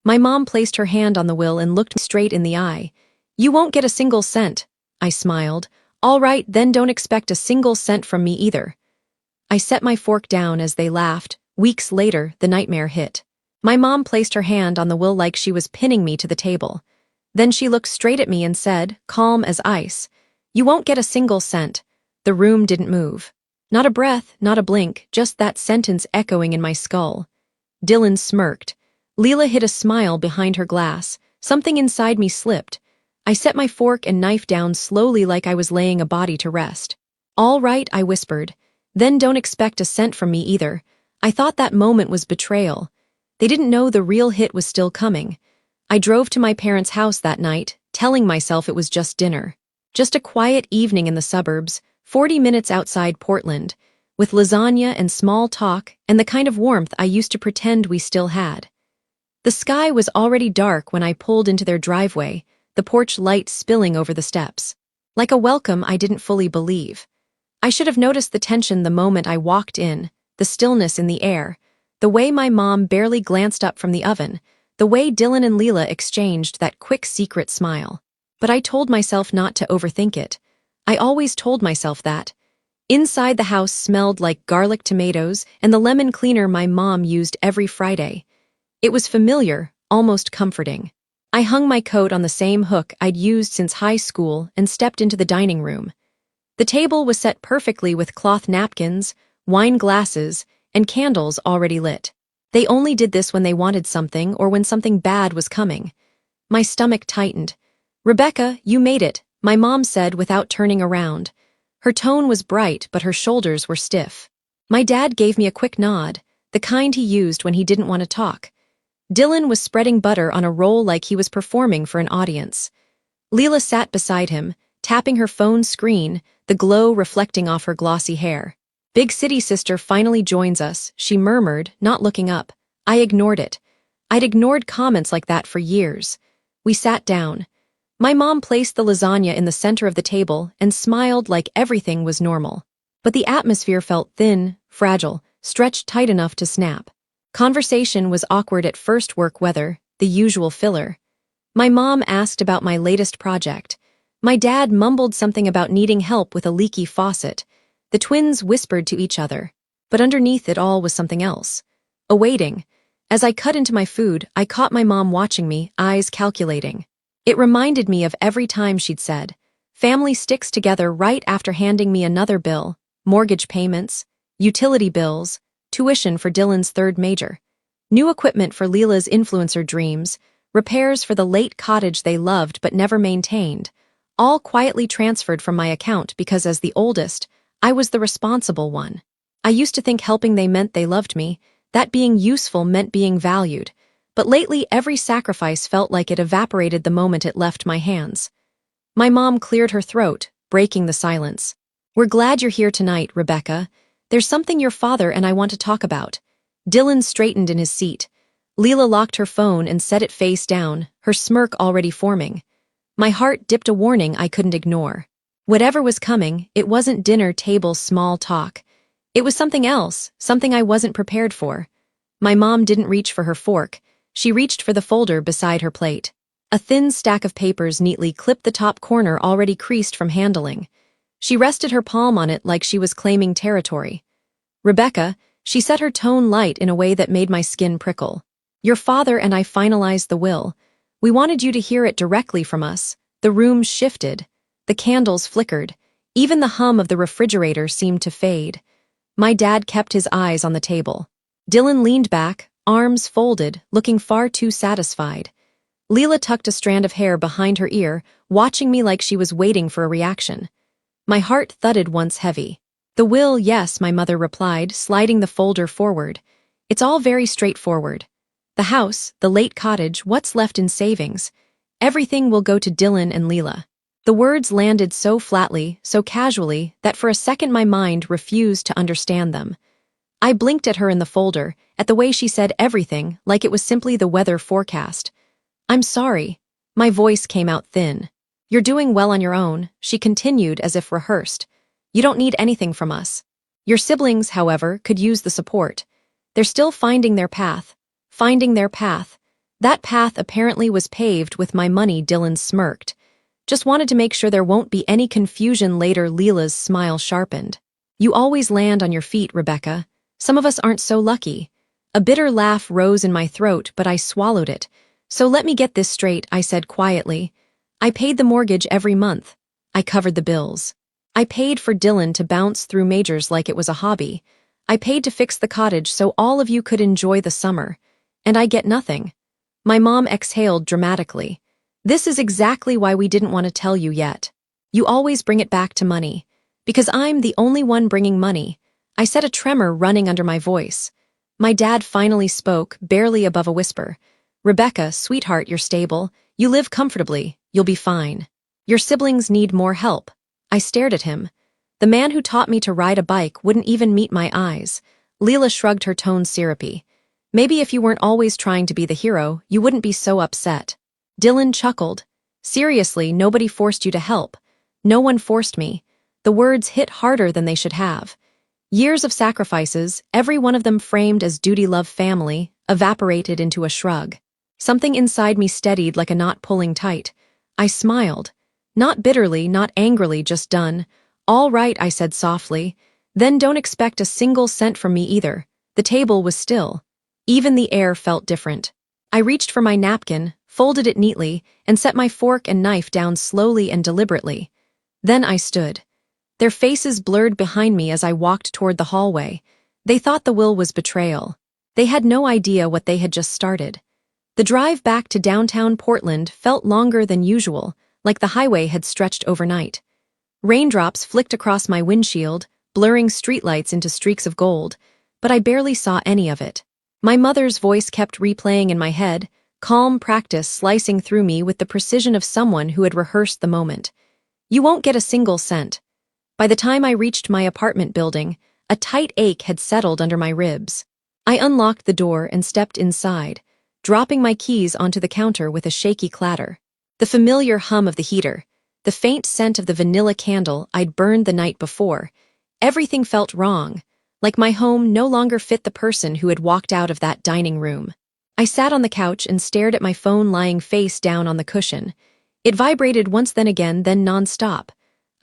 My mom placed her hand on the will and looked me straight in the eye. "You won't get a single cent." I smiled. "All right, then don't expect a single cent from me either." I set my fork down as they laughed. Weeks later, the nightmare hit. My mom placed her hand on the will like she was pinning me to the table. Then she looked straight at me and said, calm as ice, "You won't get a single cent." The room didn't move. Not a breath, not a blink, just that sentence echoing in my skull. Dylan smirked. Lela hid a smile behind her glass. Something inside me slipped. I set my fork and knife down slowly like I was laying a body to rest. "All right," I whispered. "Then don't expect a cent from me either." I thought that moment was betrayal. They didn't know the real hit was still coming. I drove to my parents' house that night, telling myself it was just dinner. Just a quiet evening in the suburbs, 40 minutes outside Portland, with lasagna and small talk and the kind of warmth I used to pretend we still had. The sky was already dark when I pulled into their driveway, the porch light spilling over the steps. Like a welcome I didn't fully believe. I should have noticed the tension the moment I walked in, the stillness in the air, the way my mom barely glanced up from the oven, the way Dylan and Lela exchanged that quick secret smile. But I told myself not to overthink it. I always told myself that. Inside the house smelled like garlic tomatoes and the lemon cleaner my mom used every Friday. It was familiar, almost comforting. I hung my coat on the same hook I'd used since high school and stepped into the dining room. The table was set perfectly with cloth napkins, wine glasses, and candles already lit. They only did this when they wanted something or when something bad was coming. My stomach tightened. "Rebecca, you made it," my mom said without turning around. Her tone was bright, but her shoulders were stiff. My dad gave me a quick nod, the kind he used when he didn't want to talk. Dylan was spreading butter on a roll like he was performing for an audience. Lela sat beside him, tapping her phone screen, the glow reflecting off her glossy hair. "Big city sister finally joins us," she murmured, not looking up. I ignored it. I'd ignored comments like that for years. We sat down. My mom placed the lasagna in the center of the table and smiled like everything was normal. But the atmosphere felt thin, fragile, stretched tight enough to snap. Conversation was awkward at first. Work weather, the usual filler. My mom asked about my latest project. My dad mumbled something about needing help with a leaky faucet. The twins whispered to each other. But underneath it all was something else. A waiting. As I cut into my food, I caught my mom watching me, eyes calculating. It reminded me of every time she'd said, "Family sticks together," right after handing me another bill, mortgage payments, utility bills, tuition for Dylan's third major, new equipment for Lela's influencer dreams, repairs for the late cottage they loved but never maintained, all quietly transferred from my account because as the oldest, I was the responsible one. I used to think helping they meant they loved me, that being useful meant being valued, but lately every sacrifice felt like it evaporated the moment it left my hands. My mom cleared her throat, breaking the silence. "We're glad you're here tonight, Rebecca. There's something your father and I want to talk about." Dylan straightened in his seat. Lela locked her phone and set it face down, her smirk already forming. My heart dipped a warning I couldn't ignore. Whatever was coming, it wasn't dinner table small talk. It was something else, something I wasn't prepared for. My mom didn't reach for her fork. She reached for the folder beside her plate. A thin stack of papers neatly clipped the top corner already creased from handling. She rested her palm on it like she was claiming territory. "Rebecca," she set her tone light in a way that made my skin prickle. "Your father and I finalized the will. We wanted you to hear it directly from us." The room shifted. The candles flickered. Even the hum of the refrigerator seemed to fade. My dad kept his eyes on the table. Dylan leaned back, arms folded, looking far too satisfied. Lela tucked a strand of hair behind her ear, watching me like she was waiting for a reaction. My heart thudded once heavy. "The will, yes," my mother replied, sliding the folder forward. "It's all very straightforward. The house, the late cottage, what's left in savings. Everything will go to Dylan and Lela." The words landed so flatly, so casually, that for a second my mind refused to understand them. I blinked at her in the folder, at the way she said everything, like it was simply the weather forecast. "I'm sorry." My voice came out thin. "You're doing well on your own," she continued as if rehearsed. "You don't need anything from us. Your siblings, however, could use the support. They're still finding their path. Finding their path." That path apparently was paved with my money, Dylan smirked. Just wanted to make sure there won't be any confusion later. Leela's smile sharpened. You always land on your feet, Rebecca. Some of us aren't so lucky. A bitter laugh rose in my throat, but I swallowed it. So let me get this straight, I said quietly. I paid the mortgage every month. I covered the bills. I paid for Dylan to bounce through majors like it was a hobby. I paid to fix the cottage so all of you could enjoy the summer. And I get nothing. My mom exhaled dramatically. This is exactly why we didn't want to tell you yet. You always bring it back to money. Because I'm the only one bringing money. I said, a tremor running under my voice. My dad finally spoke, barely above a whisper. Rebecca, sweetheart, you're stable. You live comfortably. You'll be fine. Your siblings need more help. I stared at him. The man who taught me to ride a bike wouldn't even meet my eyes. Lela shrugged, her tone syrupy. Maybe if you weren't always trying to be the hero, you wouldn't be so upset. Dylan chuckled. Seriously, nobody forced you to help. No one forced me. The words hit harder than they should have. Years of sacrifices, every one of them framed as duty, love, family, evaporated into a shrug. Something inside me steadied like a knot pulling tight. I smiled. Not bitterly, not angrily, just done. All right, I said softly. Then don't expect a single cent from me either. The table was still. Even the air felt different. I reached for my napkin, folded it neatly, and set my fork and knife down slowly and deliberately. Then I stood. Their faces blurred behind me as I walked toward the hallway. They thought the will was betrayal. They had no idea what they had just started. The drive back to downtown Portland felt longer than usual, like the highway had stretched overnight. Raindrops flicked across my windshield, blurring streetlights into streaks of gold, but I barely saw any of it. My mother's voice kept replaying in my head, calm practice slicing through me with the precision of someone who had rehearsed the moment. You won't get a single cent. By the time I reached my apartment building, a tight ache had settled under my ribs. I unlocked the door and stepped inside, dropping my keys onto the counter with a shaky clatter. The familiar hum of the heater, the faint scent of the vanilla candle I'd burned the night before, everything felt wrong, like my home no longer fit the person who had walked out of that dining room. I sat on the couch and stared at my phone lying face down on the cushion. It vibrated once, then again, then non-stop.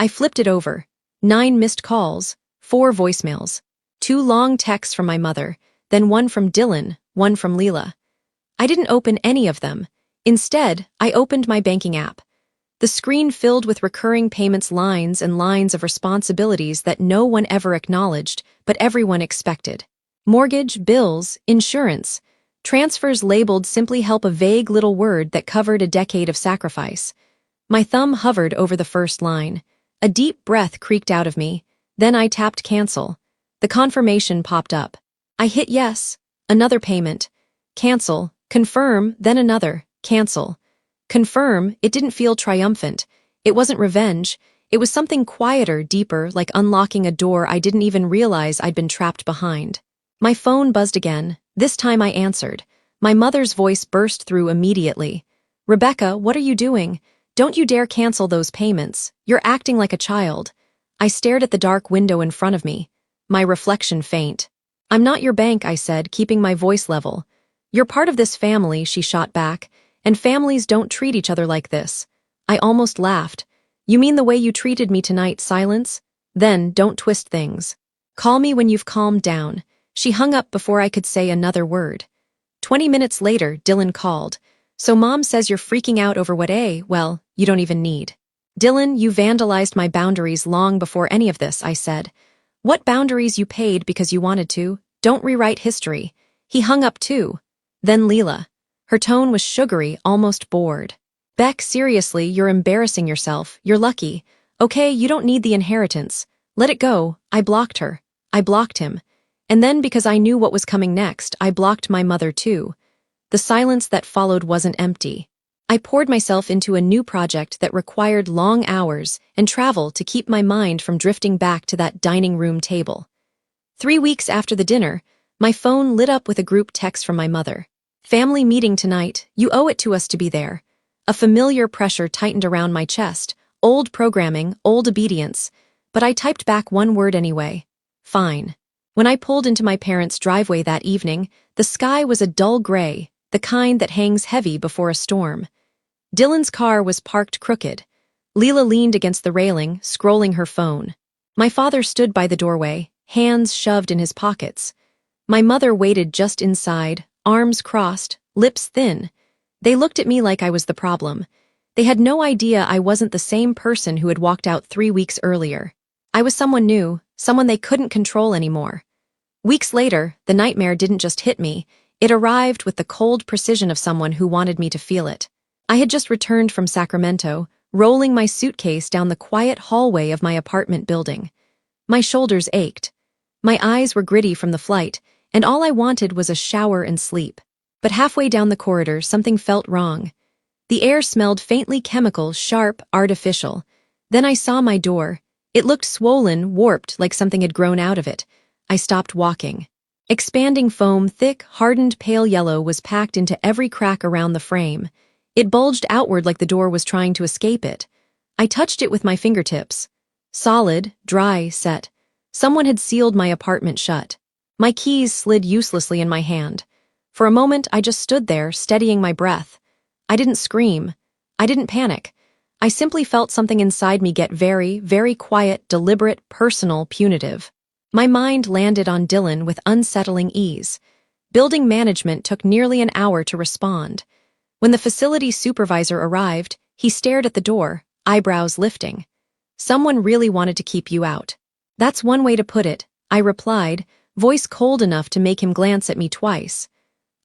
I flipped it over. 9 missed calls, 4 voicemails, 2 long texts from my mother, then one from Dylan, one from Lela. I didn't open any of them. Instead, I opened my banking app. The screen filled with recurring payments, lines and lines of responsibilities that no one ever acknowledged, but everyone expected. Mortgage, bills, insurance, transfers labeled simply help, a vague little word that covered a decade of sacrifice. My thumb hovered over the first line. A deep breath creaked out of me. Then I tapped cancel. The confirmation popped up. I hit yes. Another payment. Cancel. Confirm. Then another. Cancel. Confirm. It didn't feel triumphant. It wasn't revenge. It was something quieter, deeper, like unlocking a door I didn't even realize I'd been trapped behind. My phone buzzed again. This time I answered. My mother's voice burst through immediately. Rebecca, what are you doing? Don't you dare cancel those payments. You're acting like a child. I stared at the dark window in front of me, my reflection faint. I'm not your bank, I said, keeping my voice level. You're part of this family, she shot back, and families don't treat each other like this. I almost laughed. You mean the way you treated me tonight? Silence? Then, don't twist things. Call me when you've calmed down. She hung up before I could say another word. 20 minutes later, Dylan called. So Mom says you're freaking out over what? Well, you don't even need. Dylan, you vandalized my boundaries long before any of this, I said. What boundaries? You paid because you wanted to. Don't rewrite history. He hung up too. Then Lela. Her tone was sugary, almost bored. Beck, seriously, you're embarrassing yourself. You're lucky. Okay, you don't need the inheritance. Let it go. I blocked her. I blocked him. And then because I knew what was coming next, I blocked my mother too. The silence that followed wasn't empty. I poured myself into a new project that required long hours and travel to keep my mind from drifting back to that dining room table. 3 weeks after the dinner, my phone lit up with a group text from my mother. Family meeting tonight, you owe it to us to be there. A familiar pressure tightened around my chest, old programming, old obedience, but I typed back one word anyway. Fine. When I pulled into my parents' driveway that evening, the sky was a dull gray, the kind that hangs heavy before a storm. Dylan's car was parked crooked. Lela leaned against the railing, scrolling her phone. My father stood by the doorway, hands shoved in his pockets. My mother waited just inside, arms crossed, lips thin. They looked at me like I was the problem. They had no idea I wasn't the same person who had walked out 3 weeks earlier. I was someone new, someone they couldn't control anymore. Weeks later, the nightmare didn't just hit me, it arrived with the cold precision of someone who wanted me to feel it. I had just returned from Sacramento, rolling my suitcase down the quiet hallway of my apartment building. My shoulders ached. My eyes were gritty from the flight, and all I wanted was a shower and sleep. But halfway down the corridor, something felt wrong. The air smelled faintly chemical, sharp, artificial. Then I saw my door. It looked swollen, warped, like something had grown out of it. I stopped walking. Expanding foam, thick, hardened pale yellow, was packed into every crack around the frame. It bulged outward like the door was trying to escape it. I touched it with my fingertips. Solid, dry, set. Someone had sealed my apartment shut. My keys slid uselessly in my hand. For a moment, I just stood there, steadying my breath. I didn't scream. I didn't panic. I simply felt something inside me get very, very quiet, deliberate, personal, punitive. My mind landed on Dylan with unsettling ease. Building management took nearly an hour to respond. When the facility supervisor arrived, he stared at the door, eyebrows lifting. "Someone really wanted to keep you out." "That's one way to put it," I replied, voice cold enough to make him glance at me twice.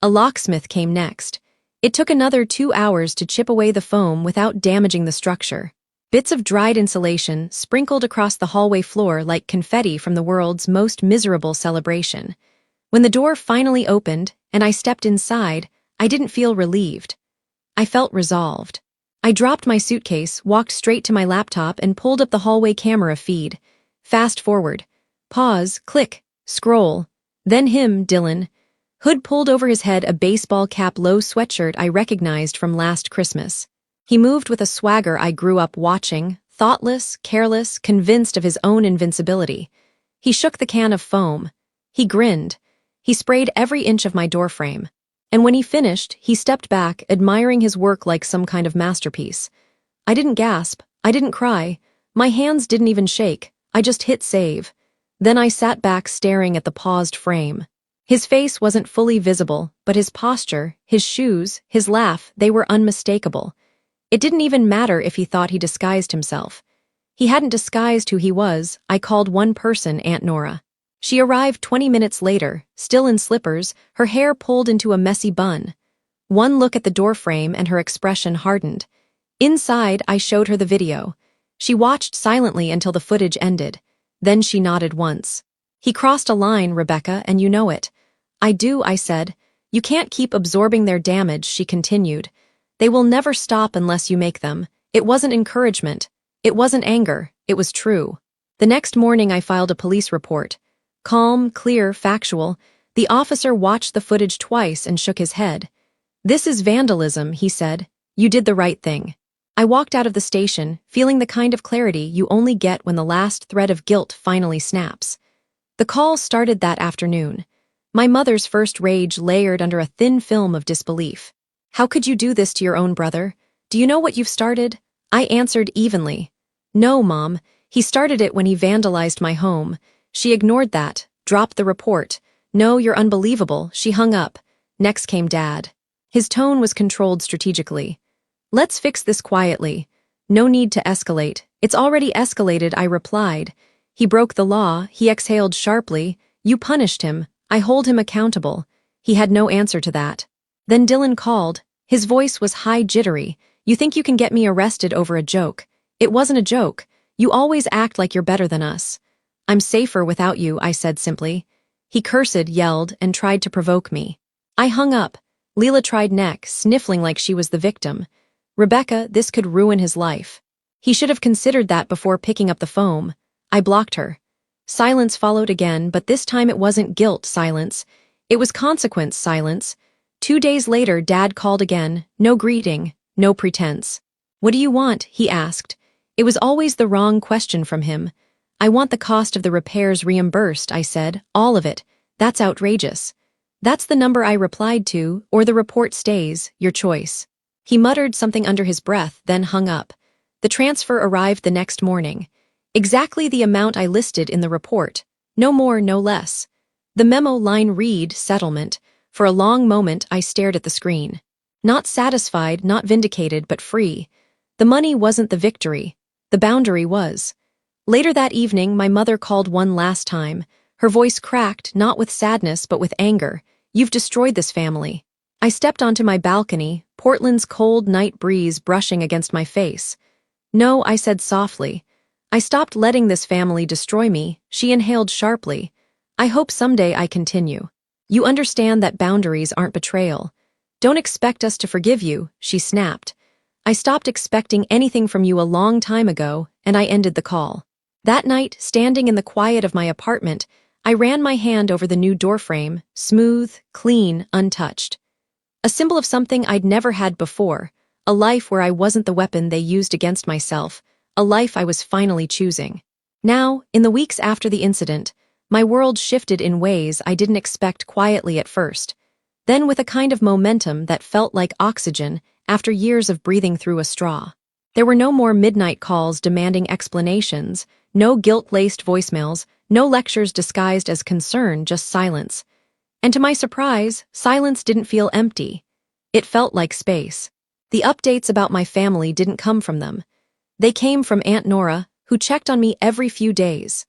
A locksmith came next. It took another 2 hours to chip away the foam without damaging the structure. Bits of dried insulation sprinkled across the hallway floor like confetti from the world's most miserable celebration. When the door finally opened and I stepped inside, I didn't feel relieved. I felt resolved. I dropped my suitcase, walked straight to my laptop, and pulled up the hallway camera feed. Fast forward. Pause, click, scroll. Then him, Dylan. Hood pulled over his head, a baseball cap, low sweatshirt I recognized from last Christmas. He moved with a swagger I grew up watching, thoughtless, careless, convinced of his own invincibility. He shook the can of foam. He grinned. He sprayed every inch of my doorframe. And when he finished, he stepped back, admiring his work like some kind of masterpiece. I didn't gasp. I didn't cry. My hands didn't even shake. I just hit save. Then I sat back staring at the paused frame. His face wasn't fully visible, but his posture, his shoes, his laugh, they were unmistakable. It didn't even matter if he thought he disguised himself. He hadn't disguised who he was. I called one person Aunt Nora. She arrived 20 minutes later, still in slippers, her hair pulled into a messy bun. One look at the doorframe and her expression hardened. Inside, I showed her the video. She watched silently until the footage ended. Then she nodded once. "He crossed a line, Rebecca, and you know it." "I do," I said. "You can't keep absorbing their damage," she continued. "They will never stop unless you make them." It wasn't encouragement. It wasn't anger. It was true. The next morning I filed a police report. Calm, clear, factual. The officer watched the footage twice and shook his head. "This is vandalism," he said. "You did the right thing." I walked out of the station, feeling the kind of clarity you only get when the last thread of guilt finally snaps. The call started that afternoon. My mother's first rage layered under a thin film of disbelief. "How could you do this to your own brother? Do you know what you've started?" I answered evenly. "No, Mom. He started it when he vandalized my home." She ignored that, dropped the report. "No, you're unbelievable." She hung up. Next came Dad. His tone was controlled strategically. "Let's fix this quietly. No need to escalate." "It's already escalated," I replied. "He broke the law." He exhaled sharply. "You punished him. I hold him accountable." He had no answer to that. Then Dylan called. His voice was high, jittery. "You think you can get me arrested over a joke? It wasn't a joke. You always act like you're better than us." "I'm safer without you," I said simply. He cursed, yelled, and tried to provoke me. I hung up. Lela tried next, sniffling like she was the victim. "Rebecca, this could ruin his life." He should have considered that before picking up the foam. I blocked her. Silence followed again, but this time it wasn't guilt silence. It was consequence silence. 2 days later, Dad called again. No greeting, no pretense. "What do you want?" he asked. It was always the wrong question from him. "I want the cost of the repairs reimbursed," I said. "All of it. That's outrageous." That's the number I replied to, or the report stays, your choice. He muttered something under his breath, then hung up. The transfer arrived the next morning. Exactly the amount I listed in the report. No more, no less. The memo line read, settlement. For a long moment, I stared at the screen. Not satisfied, not vindicated, but free. The money wasn't the victory. The boundary was. Later that evening, my mother called one last time. Her voice cracked, not with sadness, but with anger. You've destroyed this family. I stepped onto my balcony, Portland's cold night breeze brushing against my face. No, I said softly. I stopped letting this family destroy me. She inhaled sharply. I hope someday I continue. You understand that boundaries aren't betrayal. Don't expect us to forgive you, she snapped. I stopped expecting anything from you a long time ago, and I ended the call. That night, standing in the quiet of my apartment, I ran my hand over the new doorframe, smooth, clean, untouched. A symbol of something I'd never had before, a life where I wasn't the weapon they used against myself, a life I was finally choosing. Now, in the weeks after the incident, my world shifted in ways I didn't expect quietly at first. Then with a kind of momentum that felt like oxygen after years of breathing through a straw. There were no more midnight calls demanding explanations, no guilt-laced voicemails, no lectures disguised as concern, just silence. And to my surprise, silence didn't feel empty. It felt like space. The updates about my family didn't come from them. They came from Aunt Nora, who checked on me every few days.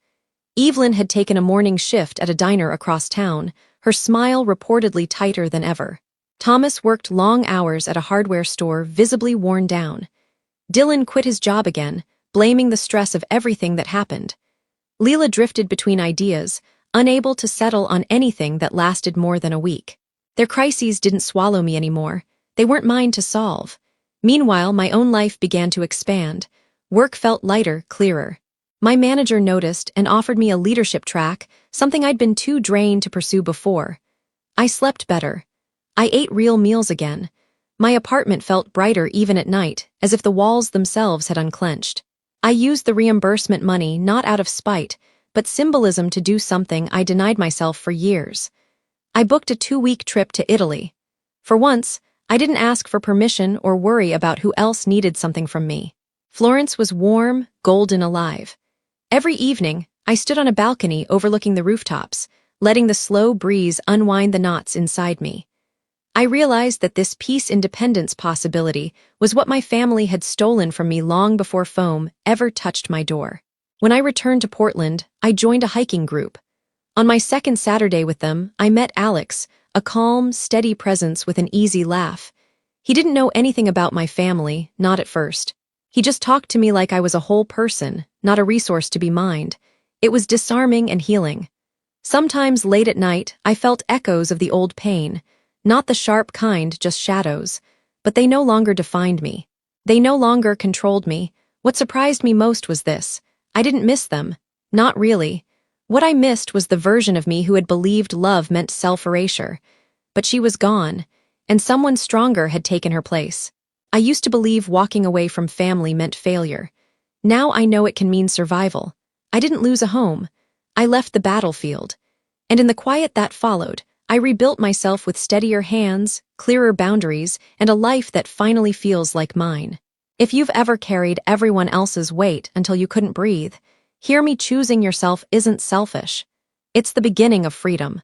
Evelyn had taken a morning shift at a diner across town, her smile reportedly tighter than ever. Thomas worked long hours at a hardware store, visibly worn down. Dylan quit his job again, blaming the stress of everything that happened. Lela drifted between ideas, unable to settle on anything that lasted more than a week. Their crises didn't swallow me anymore. They weren't mine to solve. Meanwhile, my own life began to expand. Work felt lighter, clearer. My manager noticed and offered me a leadership track, something I'd been too drained to pursue before. I slept better. I ate real meals again. My apartment felt brighter even at night, as if the walls themselves had unclenched. I used the reimbursement money not out of spite, but symbolism to do something I denied myself for years. I booked a 2-week trip to Italy. For once, I didn't ask for permission or worry about who else needed something from me. Florence was warm, golden, alive. Every evening, I stood on a balcony overlooking the rooftops, letting the slow breeze unwind the knots inside me. I realized that this peace-independence possibility was what my family had stolen from me long before foam ever touched my door. When I returned to Portland, I joined a hiking group. On my second Saturday with them, I met Alex, a calm, steady presence with an easy laugh. He didn't know anything about my family, not at first. He just talked to me like I was a whole person, not a resource to be mined. It was disarming and healing. Sometimes late at night, I felt echoes of the old pain, not the sharp kind, just shadows. But they no longer defined me. They no longer controlled me. What surprised me most was this. I didn't miss them. Not really. What I missed was the version of me who had believed love meant self-erasure. But she was gone, and someone stronger had taken her place. I used to believe walking away from family meant failure. Now I know it can mean survival. I didn't lose a home. I left the battlefield. And in the quiet that followed, I rebuilt myself with steadier hands, clearer boundaries, and a life that finally feels like mine. If you've ever carried everyone else's weight until you couldn't breathe, hear me: choosing yourself isn't selfish. It's the beginning of freedom.